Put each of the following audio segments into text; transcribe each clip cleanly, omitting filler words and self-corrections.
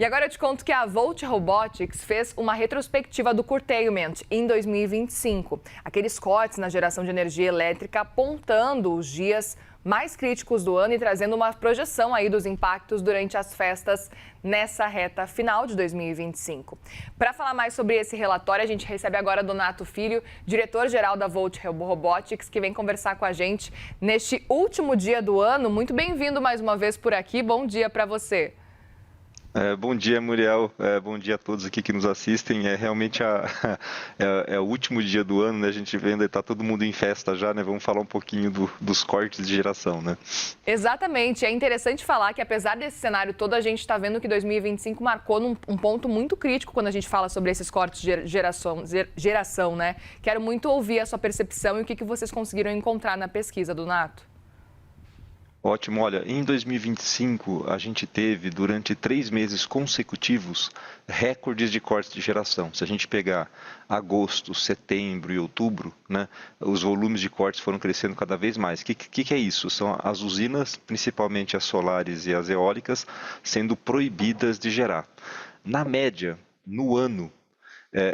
E agora eu te conto que a Volt Robotics fez uma retrospectiva do curtailment em 2025. Aqueles cortes na geração de energia elétrica apontando os dias mais críticos do ano e trazendo uma projeção aí dos impactos durante as festas nessa reta final de 2025. Para falar mais sobre esse relatório, a gente recebe agora Donato Filho, diretor-geral da Volt Robotics, que vem conversar com a gente neste último dia do ano. Muito bem-vindo mais uma vez por aqui. Bom dia para você. Bom dia, Muriel. Bom dia a todos aqui que nos assistem. É realmente o último dia do ano, né? A gente vendo, está todo mundo em festa já, né? Vamos falar um pouquinho dos cortes de geração, né? Exatamente. É interessante falar que, apesar desse cenário todo, a gente está vendo que 2025 marcou um ponto muito crítico quando a gente fala sobre esses cortes de geração, né? Quero muito ouvir a sua percepção e o que vocês conseguiram encontrar na pesquisa, Donato. Ótimo. Olha, em 2025, a gente teve, durante 3 meses consecutivos, recordes de cortes de geração. Se a gente pegar agosto, setembro e outubro, né, os volumes de cortes foram crescendo cada vez mais. O que é isso? São as usinas, principalmente as solares e as eólicas, sendo proibidas de gerar. Na média, no ano,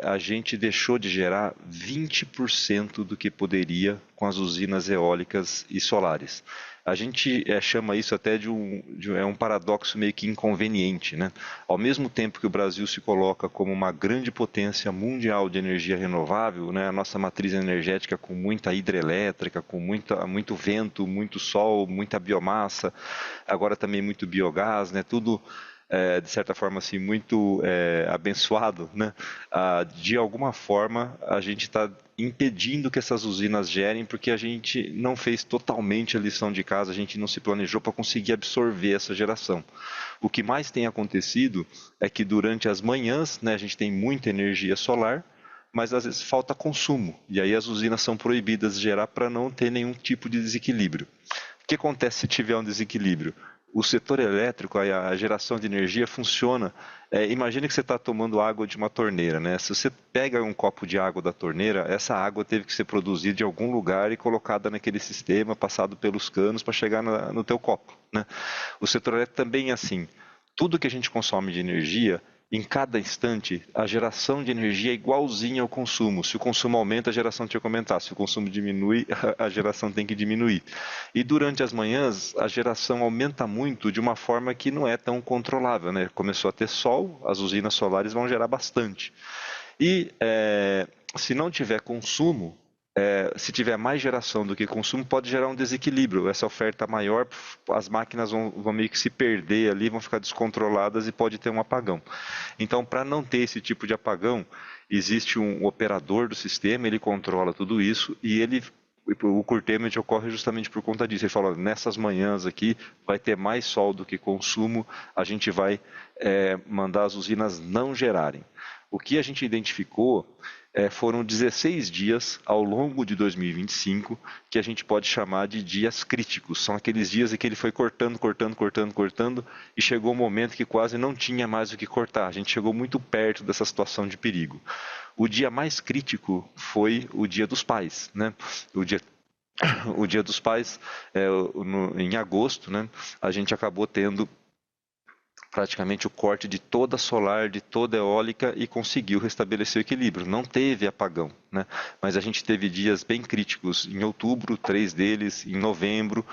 a gente deixou de gerar 20% do que poderia com as usinas eólicas e solares. A gente chama isso até de um paradoxo meio que inconveniente, né? Ao mesmo tempo que o Brasil se coloca como uma grande potência mundial de energia renovável, né? A nossa matriz energética com muita hidrelétrica, com muito vento, muito sol, muita biomassa, agora também muito biogás, né? Tudo de certa forma assim muito abençoado, né? De alguma forma a gente está impedindo que essas usinas gerem porque a gente não fez totalmente a lição de casa, a gente não se planejou para conseguir absorver essa geração. O que mais tem acontecido é que durante as manhãs, né, a gente tem muita energia solar, mas às vezes falta consumo, e aí as usinas são proibidas de gerar para não ter nenhum tipo de desequilíbrio. O que acontece se tiver um desequilíbrio? O setor elétrico, a geração de energia funciona. Imagine que você está tomando água de uma torneira, né? Se você pega um copo de água da torneira, essa água teve que ser produzida de algum lugar e colocada naquele sistema, passado pelos canos para chegar no teu copo, né? O setor elétrico também é assim. Tudo que a gente consome de energia, em cada instante, a geração de energia é igualzinha ao consumo. Se o consumo aumenta, a geração tem que aumentar. Se o consumo diminui, a geração tem que diminuir. E durante as manhãs, a geração aumenta muito de uma forma que não é tão controlável, né? Começou a ter sol, as usinas solares vão gerar bastante. E se não tiver consumo, se tiver mais geração do que consumo, pode gerar um desequilíbrio. Essa oferta maior, as máquinas vão meio que se perder ali, vão ficar descontroladas e pode ter um apagão. Então, para não ter esse tipo de apagão, existe um operador do sistema, ele controla tudo isso e o curtailment ocorre justamente por conta disso. Ele fala, nessas manhãs aqui vai ter mais sol do que consumo, a gente vai mandar as usinas não gerarem. O que a gente identificou foram 16 dias ao longo de 2025 que a gente pode chamar de dias críticos. São aqueles dias em que ele foi cortando e chegou um momento que quase não tinha mais o que cortar. A gente chegou muito perto dessa situação de perigo. O dia mais crítico foi o Dia dos Pais, né? O Dia dos Pais, em agosto, né? A gente acabou tendo praticamente o corte de toda a solar, de toda a eólica e conseguiu restabelecer o equilíbrio. Não teve apagão, né? Mas a gente teve dias bem críticos em outubro, 3 deles, em novembro.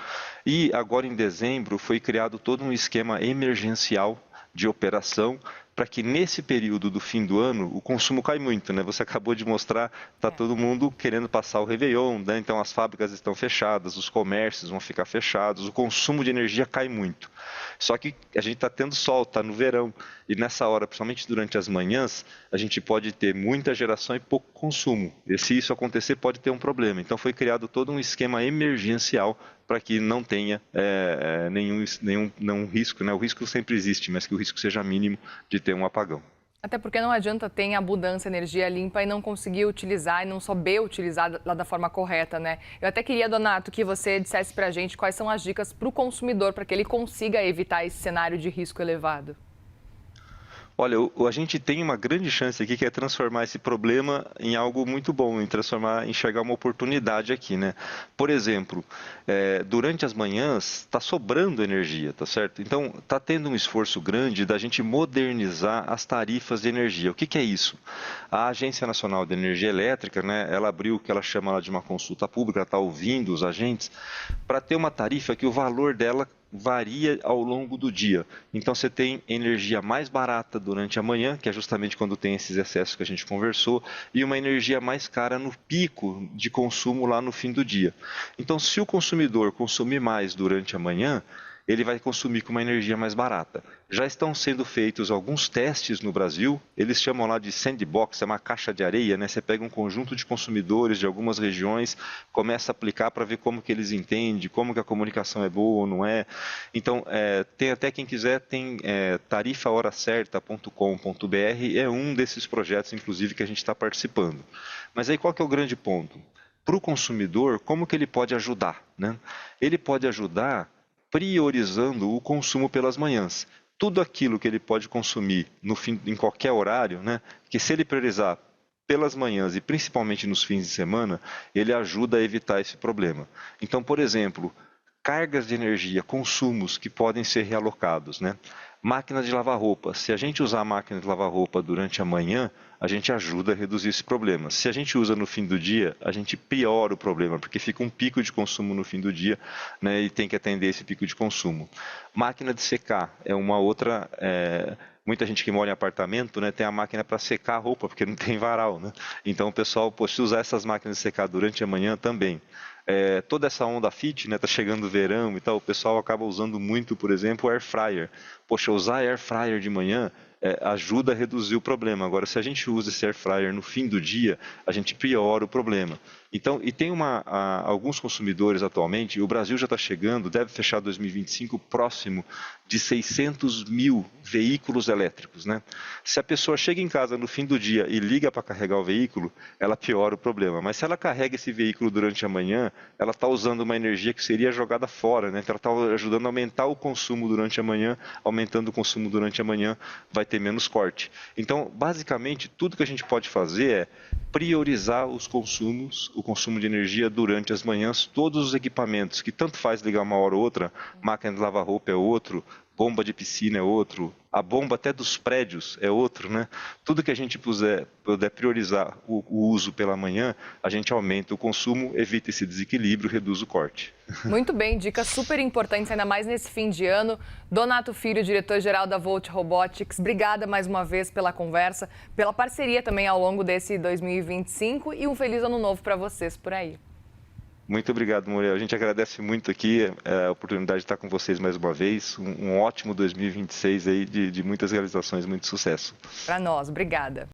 E agora em dezembro foi criado todo um esquema emergencial de operação para que nesse período do fim do ano o consumo cai muito, né? Você acabou de mostrar, está todo mundo querendo passar o Réveillon, né? Então as fábricas estão fechadas, os comércios vão ficar fechados, o consumo de energia cai muito. Só que a gente está tendo sol, está no verão, e nessa hora, principalmente durante as manhãs, a gente pode ter muita geração e pouco consumo. E se isso acontecer, pode ter um problema. Então foi criado todo um esquema emergencial para que não tenha nenhum risco, né? O risco sempre existe, mas que o risco seja mínimo de ter um apagão. Até porque não adianta ter em abundância energia limpa e não conseguir utilizar e não saber utilizar lá da forma correta, né? Eu até queria, Donato, que você dissesse pra gente quais são as dicas para o consumidor para que ele consiga evitar esse cenário de risco elevado. Olha, a gente tem uma grande chance aqui que é transformar esse problema em algo muito bom, enxergar uma oportunidade aqui, né? Por exemplo, durante as manhãs está sobrando energia, tá certo? Então está tendo um esforço grande da gente modernizar as tarifas de energia. O que que é isso? A Agência Nacional de Energia Elétrica, né? Ela abriu o que ela chama lá de uma consulta pública, está ouvindo os agentes para ter uma tarifa que o valor dela varia ao longo do dia. Então você tem energia mais barata durante a manhã, que é justamente quando tem esses excessos que a gente conversou, e uma energia mais cara no pico de consumo lá no fim do dia. Então, se o consumidor consumir mais durante a manhã, ele vai consumir com uma energia mais barata. Já estão sendo feitos alguns testes no Brasil, eles chamam lá de sandbox, é uma caixa de areia, né? Você pega um conjunto de consumidores de algumas regiões, começa a aplicar para ver como que eles entendem, como que a comunicação é boa ou não é. Então, tem até quem quiser, tem tarifahoracerta.com.br, é um desses projetos, inclusive, que a gente está participando. Mas aí qual que é o grande ponto? Para o consumidor, como que ele pode ajudar, né? Ele pode ajudar priorizando o consumo pelas manhãs. Tudo aquilo que ele pode consumir em qualquer horário, né? Que se ele priorizar pelas manhãs e principalmente nos fins de semana, ele ajuda a evitar esse problema. Então, por exemplo, cargas de energia, consumos que podem ser realocados, né? Máquina de lavar roupa. Se a gente usar a máquina de lavar roupa durante a manhã, a gente ajuda a reduzir esse problema. Se a gente usa no fim do dia, a gente piora o problema, porque fica um pico de consumo no fim do dia, né, e tem que atender esse pico de consumo. Máquina de secar é uma outra. Muita gente que mora em apartamento, né, tem a máquina para secar a roupa, porque não tem varal, né? Então o pessoal, se usar essas máquinas de secar durante a manhã também. Toda essa onda fit, né, tá chegando o verão e tal, o pessoal acaba usando muito, por exemplo, o air fryer. Poxa, usar air fryer de manhã ajuda a reduzir o problema. Agora, se a gente usa esse air fryer no fim do dia, a gente piora o problema. Então, e tem alguns consumidores atualmente, o Brasil já está chegando, deve fechar 2025 próximo de 600 mil veículos elétricos, né? Se a pessoa chega em casa no fim do dia e liga para carregar o veículo, ela piora o problema. Mas se ela carrega esse veículo durante a manhã, ela está usando uma energia que seria jogada fora, né? Então, ela está ajudando a aumentar o consumo durante a manhã, aumentando o consumo durante a manhã, vai ter menos corte. Então, basicamente, tudo que a gente pode fazer é priorizar os consumos, o consumo de energia durante as manhãs, todos os equipamentos, que tanto faz ligar uma hora ou outra, máquina de lavar roupa é outro, bomba de piscina é outro, a bomba até dos prédios é outro, né? Tudo que a gente puder priorizar o uso pela manhã, a gente aumenta o consumo, evita esse desequilíbrio, reduz o corte. Muito bem, dicas super importantes, ainda mais nesse fim de ano. Donato Filho, diretor-geral da Volt Robotics, obrigada mais uma vez pela conversa, pela parceria também ao longo desse 2025 e um feliz ano novo para vocês por aí. Muito obrigado, Muriel. A gente agradece muito aqui a oportunidade de estar com vocês mais uma vez. Um ótimo 2026 aí de muitas realizações, muito sucesso. Para nós, obrigada.